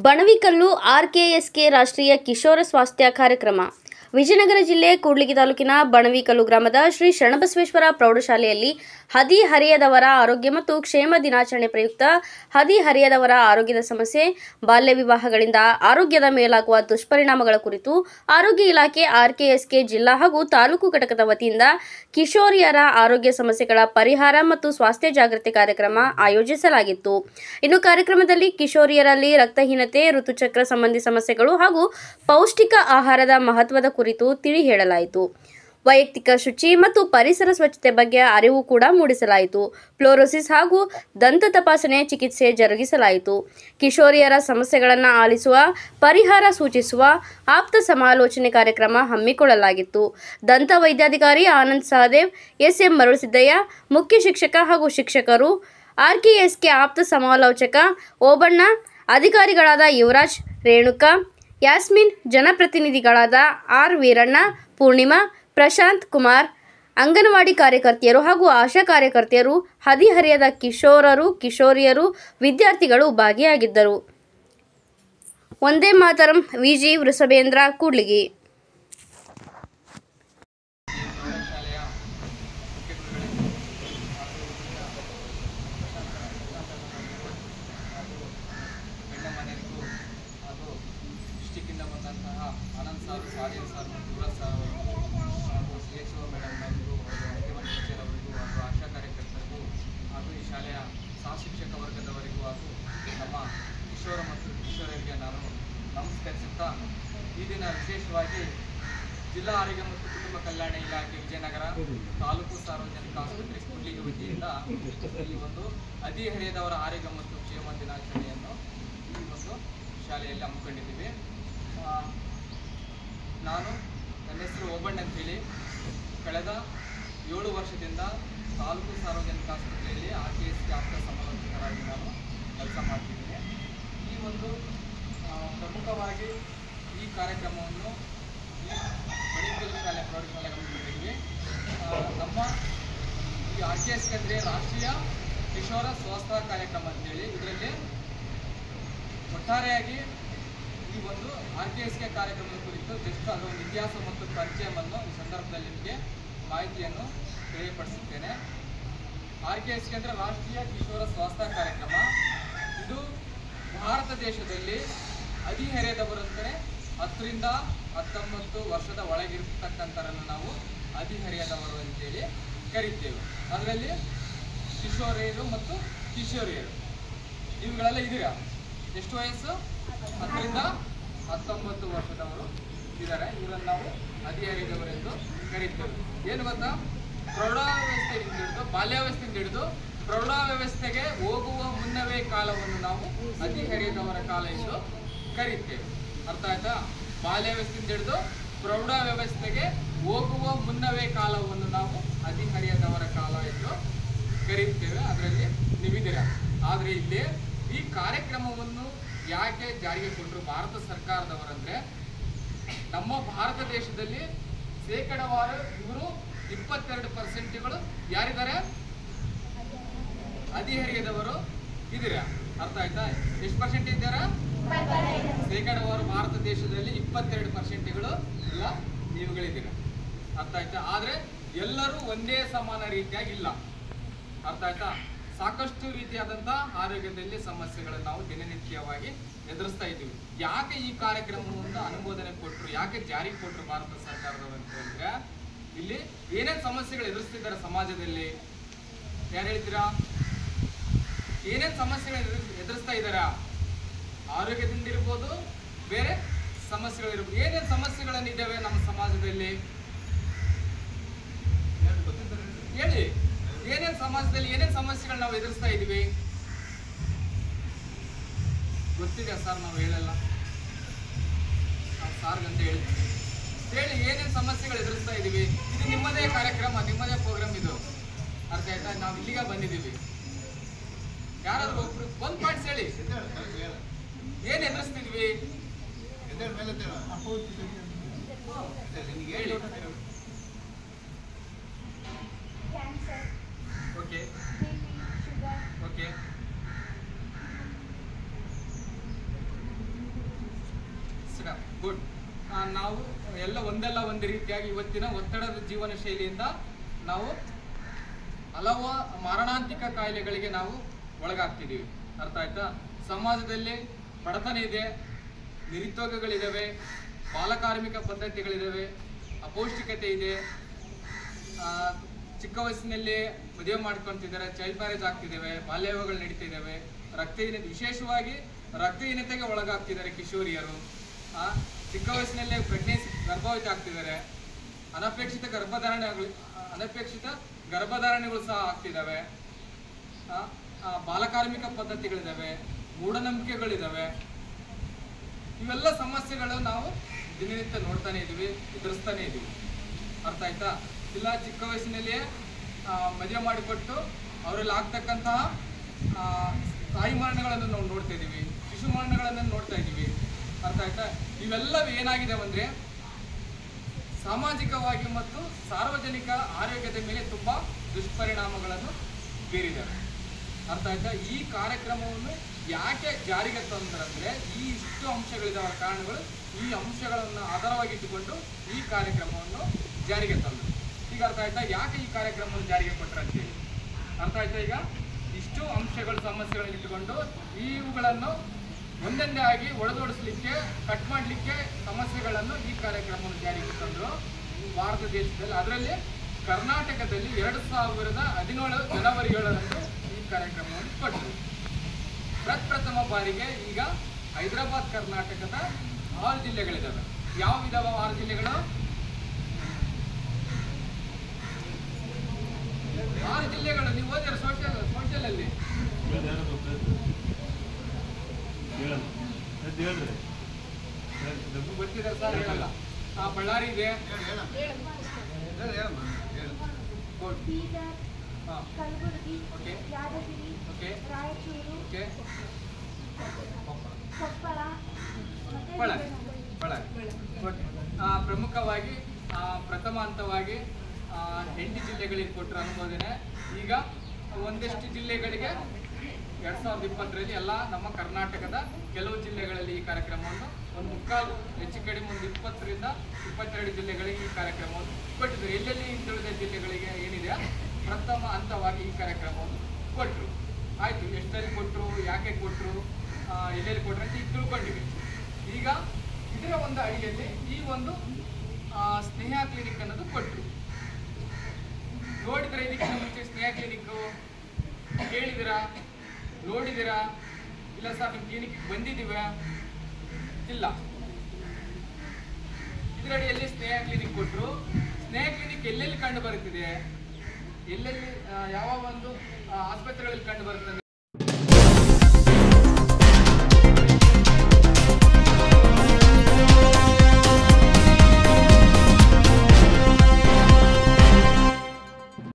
ಬಣವಿಕಲ್ಲು ಆರ್ಕೆಎಸ್ಕೆ ರಾಷ್ಟ್ರೀಯ ಕಿಶೋರ ಸ್ವಾಸ್ಥ್ಯ ಕಾರ್ಯಕ್ರಮ. ವಿಜಯನಗರ ಜಿಲ್ಲೆ ಕೂಡ್ಲಿಗಿ ತಾಲೂಕಿನ ಬಣವಿಕಲ್ಲು ಗ್ರಾಮದ ಶ್ರೀ ಶರಣಬಸವೇಶ್ವರ ಪ್ರೌಢಶಾಲೆಯಲ್ಲಿ ಹದಿಹರೆಯದವರ ಆರೋಗ್ಯ ಮತ್ತು ಕ್ಷೇಮ ದಿನಾಚರಣೆ ಪ್ರಯುಕ್ತ ಹದಿಹರೆಯದವರ ಆರೋಗ್ಯದ ಸಮಸ್ಯೆ, ಬಾಲ್ಯ ವಿವಾಹಗಳಿಂದ ಆರೋಗ್ಯದ ಮೇಲಾಗುವ ದುಷ್ಪರಿಣಾಮಗಳ ಕುರಿತು ಆರೋಗ್ಯ ಇಲಾಖೆ ಆರ್ಕೆಎಸ್ಕೆ ಜಿಲ್ಲಾ ಹಾಗೂ ತಾಲೂಕು ಘಟಕದ ವತಿಯಿಂದ ಕಿಶೋರಿಯರ ಆರೋಗ್ಯ ಸಮಸ್ಯೆಗಳ ಪರಿಹಾರ ಮತ್ತು ಸ್ವಾಸ್ಥ್ಯ ಜಾಗೃತಿ ಕಾರ್ಯಕ್ರಮ ಆಯೋಜಿಸಲಾಗಿತ್ತು. ಇನ್ನು ಕಾರ್ಯಕ್ರಮದಲ್ಲಿ ಕಿಶೋರಿಯರಲ್ಲಿ ರಕ್ತಹೀನತೆ, ಋತುಚಕ್ರ ಸಂಬಂಧಿ ಸಮಸ್ಯೆಗಳು ಹಾಗೂ ಪೌಷ್ಟಿಕ ಆಹಾರದ ಮಹತ್ವದ ಕುರಿತು ತಿಳಿ ಹೇಳಲಾಯಿತು. ವೈಯಕ್ತಿಕ ಶುಚಿ ಮತ್ತು ಪರಿಸರ ಸ್ವಚ್ಛತೆ ಬಗ್ಗೆ ಅರಿವು ಕೂಡ ಮೂಡಿಸಲಾಯಿತು. ಫ್ಲೋರೋಸಿಸ್ ಹಾಗೂ ದಂತ ತಪಾಸಣೆ ಚಿಕಿತ್ಸೆ ಜರುಗಿಸಲಾಯಿತು. ಕಿಶೋರಿಯರ ಸಮಸ್ಯೆಗಳನ್ನು ಆಲಿಸುವ, ಪರಿಹಾರ ಸೂಚಿಸುವ ಆಪ್ತ ಸಮಾಲೋಚನೆ ಕಾರ್ಯಕ್ರಮ ಹಮ್ಮಿಕೊಳ್ಳಲಾಗಿತ್ತು. ದಂತ ವೈದ್ಯಾಧಿಕಾರಿ ಆನಂದ್ ಸಹದೇವ್, ಎಸ್ಎಂ ಮರುಳಸಿದ್ದಯ್ಯ, ಮುಖ್ಯ ಶಿಕ್ಷಕ ಹಾಗೂ ಶಿಕ್ಷಕರು, ಆರ್ಕೆಎಸ್ಕೆ ಆಪ್ತ ಸಮಾಲೋಚಕ ಓಬಣ್ಣ, ಅಧಿಕಾರಿಗಳಾದ ಯುವರಾಜ್, ರೇಣುಕಾ, ಯಾಸ್ಮಿನ್, ಜನಪ್ರತಿನಿಧಿಗಳಾದ ಆರ್ ವೀರಣ್ಣ, ಪೂರ್ಣಿಮಾ, ಪ್ರಶಾಂತ್ ಕುಮಾರ್, ಅಂಗನವಾಡಿ ಕಾರ್ಯಕರ್ತೆಯರು ಹಾಗೂ ಆಶಾ ಕಾರ್ಯಕರ್ತೆಯರು, ಹದಿಹರೆಯದ ಕಿಶೋರರು, ಕಿಶೋರಿಯರು, ವಿದ್ಯಾರ್ಥಿಗಳು ಭಾಗಿಯಾಗಿದ್ದರು. ಒಂದೇ ಮಾತರಂ. ವಿಜಿ ವೃಷಭೇಂದ್ರ, ಕೂಡ್ಲಿಗಿ. ಆನಂದ್ ಸರ್, ಸಾರಿಯನ್ ಸರ್ ಮತ್ತು ಯುವರಾಜ್ ಸರ್ ಅವರಿಗೂ ಹಾಗೂ ಶ್ರೀಯೇಶ್ವರ ಮೇಡಮ್ ಅವರಿಗೂ ಹಾಗೂ ಅಂಗನವಾಡಿ ಟೀಚರ್ ಅವರಿಗೂ ಹಾಗೂ ಆಶಾ ಕಾರ್ಯಕರ್ತರಿಗೂ ಹಾಗೂ ಈ ಶಾಲೆಯ ಸಹಶಿಕ್ಷಕ ವರ್ಗದವರಿಗೂ ಹಾಗೂ ನಮ್ಮ ಕಿಶೋರ ಮತ್ತು ಕಿಶೋರಿಯರಿಗೆ ನಾನು ನಮಸ್ಕರಿಸುತ್ತಾ, ಈ ದಿನ ವಿಶೇಷವಾಗಿ ಜಿಲ್ಲಾ ಆರೋಗ್ಯ ಮತ್ತು ಕುಟುಂಬ ಕಲ್ಯಾಣ ಇಲಾಖೆ ವಿಜಯನಗರ ತಾಲೂಕು ಸಾರ್ವಜನಿಕ ಆಸ್ಪತ್ರೆ ಕೂಡ್ಲಿಗಿ ವತಿಯಿಂದ ಈ ಒಂದು ಹದಿಹರೆಯದವರ ಆರೋಗ್ಯ ಮತ್ತು ಕ್ಷೇಮ ದಿನಾಚರಣೆಯನ್ನು ಈ ಒಂದು ಶಾಲೆಯಲ್ಲಿ ಹಮ್ಮಿಕೊಂಡಿದ್ದೀವಿ. ನಾನು ನನ್ನ ಹೆಸರು ಓಬಣ್ಣ ಅಂತೇಳಿ ಕಳೆದ 7 ವರ್ಷದಿಂದ ತಾಲೂಕು ಸಾರ್ವಜನಿಕ ಆಸ್ಪತ್ರೆಯಲ್ಲಿ ಆರ್ಕೆಎಸ್ಕೆ ಆಪ್ತ ಸಮಾಲೋಚಕರಾಗಿ ನಾನು ಕೆಲಸ ಮಾಡ್ತಿದ್ದೀನಿ. ಈ ಒಂದು ಪ್ರಮುಖವಾಗಿ ಈ ಕಾರ್ಯಕ್ರಮವನ್ನು ಈ ಬಣವಿಕಲ್ಲು ಶಾಲೆ ಪ್ರೌಢಶಾಲೆ ಹಮ್ಮಿಕೊಂಡಿದ್ದೀವಿ. ನಮ್ಮ ಈ ಆರ್ಕೆಎಸ್ಕೆ ಅಂದರೆ ರಾಷ್ಟ್ರೀಯ ಕಿಶೋರ ಸ್ವಾಸ್ಥ್ಯ ಕಾರ್ಯಕ್ರಮ ಅಂತೇಳಿ, ಇದರಲ್ಲಿ ಒಟ್ಟಾರೆಯಾಗಿ ಈ ಒಂದು ಆರ್ಕೆಎಸ್ಕೆ ಕಾರ್ಯಕ್ರಮದ ಕುರಿತು ಜಸ್ಟ್ ಅದರ ಒಂದು ಇತಿಹಾಸ ಮತ್ತು ಪರಿಚಯವನ್ನು ಈ ಸಂದರ್ಭದಲ್ಲಿ ನಿಮಗೆ ಮಾಹಿತಿಯನ್ನು ತಿಳಿಯಪಡಿಸುತ್ತೇನೆ. ಆರ್ಕೆಎಸ್ಕೆ ಅಂದರೆ ರಾಷ್ಟ್ರೀಯ ಕಿಶೋರ ಸ್ವಾಸ್ಥ್ಯ ಕಾರ್ಯಕ್ರಮ. ಇದು ಭಾರತ ದೇಶದಲ್ಲಿ ಹದಿಹರೆಯದವರಂದರೆ 10 ರಿಂದ 19 ವರ್ಷದ ಒಳಗಿರ್ತಕ್ಕಂಥರನ್ನು ನಾವು ಹದಿಹರೆಯದವರು ಅಂತೇಳಿ ಕರೀತೇವೆ. ಅದರಲ್ಲಿ ಕಿಶೋರಿಯರು ಮತ್ತು ಕಿಶೋರಿಯರು ಇವುಗಳೆಲ್ಲ ಇದ್ದೀರಾ. ಎಷ್ಟು ವಯಸ್ಸು? 10 ರಿಂದ 19 ವರ್ಷದವರು ಇದ್ದಾರೆ. ಇವರನ್ನು ನಾವು ಹದಿಹರೆಯದವರೆಂದು ಕರೀತೇವೆ. ಏನು ಗೊತ್ತಾ, ಪ್ರೌಢಾವಸ್ಥೆಯಿಂದ ಹಿಡಿದು ಬಾಲ್ಯಾವಸ್ಥೆಯಿಂದ ಹಿಡಿದು ಪ್ರೌಢಾವ್ಯವಸ್ಥೆಗೆ ಹೋಗುವ ಮುನ್ನವೇ ಕಾಲವನ್ನು ನಾವು ಹದಿಹರೆಯದವರ ಕಾಲ ಎಂದು ಕರೀತೇವೆ. ಅರ್ಥ ಆಯ್ತಾ? ಬಾಲ್ಯಾವಸ್ಥೆಯಿಂದ ಹಿಡಿದು ಪ್ರೌಢಾವ್ಯವಸ್ಥೆಗೆ ಹೋಗುವ ಮುನ್ನವೇ ಕಾಲವನ್ನು ನಾವು ಹದಿಹರೆಯದವರ ಕಾಲ ಎಂದು ಕರೀತೇವೆ. ಅದರಲ್ಲಿ ನೀವಿದ್ದೀರಾ. ಆದರೆ ಇಲ್ಲಿ ಈ ಕಾರ್ಯಕ್ರಮವನ್ನು ಯಾಕೆ ಜಾರಿಗೆ ಕೊಟ್ಟರು ಭಾರತ ಸರ್ಕಾರದವರಂದ್ರೆ, ನಮ್ಮ ಭಾರತ ದೇಶದಲ್ಲಿ ಶೇಕಡವಾರು ಇವರು 22% ಯಾರಿದ್ದಾರೆ? ಹದಿಹರೆಯದವರು ಇದ್ದೀರಾ. ಅರ್ಥ ಆಯ್ತಾ? ಎಷ್ಟು ಪರ್ಸೆಂಟ್ ಇದ್ದಾರಾ? ಶೇಕಡವಾರು ಭಾರತ ದೇಶದಲ್ಲಿ 22% ಇಲ್ಲ ನೀವುಗಳಿದ್ದೀರಾ. ಅರ್ಥ ಆಯ್ತಾ? ಆದ್ರೆ ಎಲ್ಲರೂ ಒಂದೇ ಸಮಾನ ರೀತಿಯಾಗಿ ಇಲ್ಲ. ಅರ್ಥ ಆಯ್ತಾ? ಸಾಕಷ್ಟು ರೀತಿಯಾದಂತಹ ಆರೋಗ್ಯದಲ್ಲಿ ಸಮಸ್ಯೆಗಳನ್ನು ನಾವು ದಿನನಿತ್ಯವಾಗಿ ಎದುರಿಸ್ತಾ ಇದ್ದೀವಿ. ಯಾಕೆ ಈ ಕಾರ್ಯಕ್ರಮವನ್ನು ಅನುಮೋದನೆ ಕೊಟ್ಟರು, ಯಾಕೆ ಜಾರಿಗೆ ಕೊಟ್ಟರು ಭಾರತ ಸರ್ಕಾರದವರು ಅಂತಂದ್ರೆ, ಇಲ್ಲಿ ಏನೇನು ಸಮಸ್ಯೆಗಳು ಎದುರಿಸ್ತಿದ್ದಾರೆ ಸಮಾಜದಲ್ಲಿ ಯಾರು ಹೇಳ್ತೀರಾ? ಏನೇನು ಸಮಸ್ಯೆಗಳು ಎದುರಿಸ್ತಾ ಇದ್ದಾರಾ? ಆರೋಗ್ಯದಿಂದ ಇರ್ಬೋದು, ಬೇರೆ ಸಮಸ್ಯೆಗಳಿರ್ಬೋದು. ಏನೇನು ಸಮಸ್ಯೆಗಳನ್ನಿದ್ದಾವೆ ನಮ್ಮ ಸಮಾಜದಲ್ಲಿ ಹೇಳಿ. ಏನೇನು ಸಮಾಜದಲ್ಲಿ ಏನೇನು ಸಮಸ್ಯೆಗಳು ನಾವು ಎದುರಿಸ್ತಾ ಇದೀವಿ ಗೊತ್ತಿದೆ ಸರ್? ನಾವು ಹೇಳಲ್ಲ, ನಾವು ಸಾರ್ಗಂತ ಹೇಳ್ತೀವಿ. ಹೇಳಿ, ಏನೇನು ಸಮಸ್ಯೆಗಳು ಎದುರಿಸ್ತಾ ಇದೀವಿ? ಇದು ನಿಮ್ಮದೇ ಕಾರ್ಯಕ್ರಮ, ನಿಮ್ಮದೇ ಪ್ರೋಗ್ರಾಮ್ ಇದು. ಅರ್ಥ ಆಯ್ತಾ? ನಾವು ಇಲ್ಲಿಗೆ ಬಂದಿದ್ದೀವಿ. ಯಾರಾದ್ರೂ ಒಬ್ರು ಒಂದು ಪಾಯಿಂಟ್ಸ್ ಹೇಳಿ, ಏನ್ ಎದುರಿಸ್ತಿದ್ವಿ ಹೇಳಿ. Okay okay Karnataka. ಗುಡ್. ನಾವು ಎಲ್ಲ ಒಂದಲ್ಲ ಒಂದು ರೀತಿಯಾಗಿ ಇವತ್ತಿನ ಒತ್ತಡದ ಜೀವನ ಶೈಲಿಯಿಂದ ನಾವು ಹಲವು ಮಾರಣಾಂತಿಕ ಕಾಯಿಲೆಗಳಿಗೆ ನಾವು ಒಳಗಾಗ್ತಿದ್ದೀವಿ. ಅರ್ಥ ಆಯ್ತಾ? ಸಮಾಜದಲ್ಲಿ ಬಡತನ ಇದೆ, ನಿರುದ್ಯೋಗಗಳಿದ್ದಾವೆ, ಬಾಲಕಾರ್ಮಿಕ ಪದ್ಧತಿಗಳಿದ್ದಾವೆ, ಅಪೌಷ್ಟಿಕತೆ ಇದೆ, ಚಿಕ್ಕ ವಯಸ್ಸಿನಲ್ಲಿ ಮದುವೆ ಮಾಡ್ಕೊತಿದ್ದಾರೆ, ಚೈಲ್ಡ್ ಮ್ಯಾರೇಜ್ ಆಗ್ತಿದ್ದಾವೆ, ಬಾಲ್ಯವಿವಾಹಗಳು ನಡೀತಿದ್ದಾವೆ, ರಕ್ತಹೀನತೆ, ವಿಶೇಷವಾಗಿ ರಕ್ತಹೀನತೆಗೆ ಒಳಗಾಗ್ತಿದ್ದಾರೆ ಕಿಶೋರಿಯರು. ಚಿಕ್ಕ ವಯಸ್ಸಿನಲ್ಲೇ ಪ್ರೆಗ್ನೆನ್ಸಿ ಗರ್ಭವತಿ ಆಗ್ತಿದ್ದಾರೆ, ಅನಪೇಕ್ಷಿತ ಗರ್ಭಧಾರಣೆಗಳು ಸಹ ಆಗ್ತಿದ್ದಾವೆ, ಬಾಲಕಾರ್ಮಿಕ ಪದ್ಧತಿಗಳಿದ್ದಾವೆ, ಮೂಢನಂಬಿಕೆಗಳಿದ್ದಾವೆ. ಇವೆಲ್ಲ ಸಮಸ್ಯೆಗಳು ನಾವು ದಿನನಿತ್ಯ ನೋಡ್ತಾನೆ ಇದ್ದೀವಿ, ಎದುರಿಸ್ತಾನೆ ಇದ್ದೀವಿ. ಅರ್ಥ ಆಯ್ತಾ? ಇಲ್ಲ ಚಿಕ್ಕ ವಯಸ್ಸಿನಲ್ಲಿಯೇ ಮದುವೆ ಮಾಡಿಕೊಟ್ಟು ಅವರಲ್ಲಿ ಆಗ್ತಕ್ಕಂತಹ ತಾಯಿ ಮರಣಗಳನ್ನು ನಾವು ನೋಡ್ತಾ ಇದ್ದೀವಿ, ಶಿಶು ಮರಣಗಳನ್ನು ನೋಡ್ತಾ ಇದ್ದೀವಿ. ಅರ್ಥ ಆಯ್ತಾ? ಇವೆಲ್ಲವೂ ಏನಾಗಿದೆ ಅಂದರೆ ಸಾಮಾಜಿಕವಾಗಿ ಮತ್ತು ಸಾರ್ವಜನಿಕ ಆರೋಗ್ಯದ ಮೇಲೆ ತುಂಬ ದುಷ್ಪರಿಣಾಮಗಳನ್ನು ಬೀರಿದ್ದಾರೆ. ಅರ್ಥ ಆಯ್ತಾ? ಈ ಕಾರ್ಯಕ್ರಮವನ್ನು ಯಾಕೆ ಜಾರಿಗೆ ತಂದ್ರಂದ್ರೆ ಈ ಇಷ್ಟು ಅಂಶಗಳಿದ್ದಾವ ಕಾರಣಗಳು, ಈ ಅಂಶಗಳನ್ನು ಆಧಾರವಾಗಿಟ್ಟುಕೊಂಡು ಈ ಕಾರ್ಯಕ್ರಮವನ್ನು ಜಾರಿಗೆ ತಂದರು. ಈಗ ಅರ್ಥ ಆಯ್ತಾ ಯಾಕೆ ಈ ಕಾರ್ಯಕ್ರಮವನ್ನು ಜಾರಿಗೆ ಕೊಟ್ಟರು ಅಂತೇಳಿ? ಅರ್ಥ ಆಯ್ತಾ? ಈಗ ಇಷ್ಟು ಅಂಶಗಳು ಸಮಸ್ಯೆಗಳನ್ನು ಇಟ್ಟುಕೊಂಡು ಇವುಗಳನ್ನು ಒಂದೊಂದೇ ಆಗಿ ಒಡೆದೋಡಿಸ್ಲಿಕ್ಕೆ, ಕಟ್ ಮಾಡಲಿಕ್ಕೆ ಸಮಸ್ಯೆಗಳನ್ನು ಈ ಕಾರ್ಯಕ್ರಮವನ್ನು ಜಾರಿಗೆ ತಂದರು ಭಾರತ ದೇಶದಲ್ಲಿ. ಅದರಲ್ಲಿ ಕರ್ನಾಟಕದಲ್ಲಿ 2017 ಜನವರಿ 7ರಂದು ಈ ಕಾರ್ಯಕ್ರಮವನ್ನು ಕೊಟ್ಟರು. ಪ್ರಪ್ರಥಮ ಬಾರಿಗೆ ಈಗ ಹೈದರಾಬಾದ್ ಕರ್ನಾಟಕದ 6 ಜಿಲ್ಲೆಗಳಿದ್ದಾವೆ. ಯಾವ ಇದಾವ 6 ಜಿಲ್ಲೆಗಳು? 6 ಜಿಲ್ಲೆಗಳು. ನೀವು ಓದಿರೋ ಸೋಷಿಯಲ್ ಅಲ್ಲಿ ಗೊತ್ತಿದೆ ಸರ್, ಹೇಳಲ್ಲ. ಬಳ್ಳಾರಿ ಇದೆ, ಪ್ರಮುಖವಾಗಿ ಪ್ರಥಮ ಹಂತವಾಗಿ 8 ಜಿಲ್ಲೆಗಳಿಗೆ ಕೊಟ್ಟರು ಅನುಮೋದನೆ. ಈಗ ಒಂದಷ್ಟು ಜಿಲ್ಲೆಗಳಿಗೆ 2020ರಲ್ಲಿ ಎಲ್ಲ ನಮ್ಮ ಕರ್ನಾಟಕದ ಕೆಲವು ಜಿಲ್ಲೆಗಳಲ್ಲಿ ಈ ಕಾರ್ಯಕ್ರಮವನ್ನು ಒಂದು ಮುಕ್ಕಾಲು ಹೆಚ್ಚು ಕಡಿಮೆ ಒಂದು 20 ರಿಂದ 22 ಜಿಲ್ಲೆಗಳಿಗೆ ಈ ಕಾರ್ಯಕ್ರಮವನ್ನು ಕೊಟ್ಟಿದ್ದಾರೆ. ಎಲ್ಲೆಲ್ಲಿ ಹಿಂದುಳಿದ ಜಿಲ್ಲೆಗಳಿಗೆ ಏನಿದೆ ಪ್ರಥಮ ಹಂತವಾಗಿ ಈ ಕಾರ್ಯಕ್ರಮವನ್ನು ಕೊಟ್ಟರು. ಆಯಿತು, ಎಷ್ಟರಲ್ಲಿ ಕೊಟ್ಟರು, ಯಾಕೆ ಕೊಟ್ಟರು, ಎಲ್ಲೆಲ್ಲಿ ಕೊಟ್ಟರು ಅಂತ ಈಗ ತಿಳ್ಕೊಂಡಿವಿ. ಈಗ ಇದರ ಒಂದು ಅಡಿಯಲ್ಲಿ ಈ ಒಂದು ಸ್ನೇಹ ಕ್ಲಿನಿಕ್ ಅನ್ನೋದು ಕೊಟ್ಟರು. ನೋಡಿದ್ರೆ ಇದಕ್ಕಿಂತ ಮುಂಚೆ ಸ್ನೇಹ ಕ್ಲಿನಿಕ್ಕು ಕೇಳಿದಿರಾ, ನೋಡಿದಿರಾ? ಇಲ್ಲ ಸರ್, ನಿಮ್ಮ ಕ್ಲಿನಿಕ್ ಬಂದಿದ್ದೀವ? ಇಲ್ಲ. ಇದರಡಿಯಲ್ಲಿ ಸ್ನೇಹ ಕ್ಲಿನಿಕ್ ಕೊಟ್ಟರು. ಸ್ನೇಹ ಕ್ಲಿನಿಕ್ ಎಲ್ಲೆಲ್ಲಿ ಕಂಡು ಬರುತ್ತಿದೆ, ಎಲ್ಲೆಲ್ಲಿ ಯಾವ ಒಂದು ಆಸ್ಪತ್ರೆಗಳಲ್ಲಿ ಕಂಡು ಬರುತ್ತದೆ?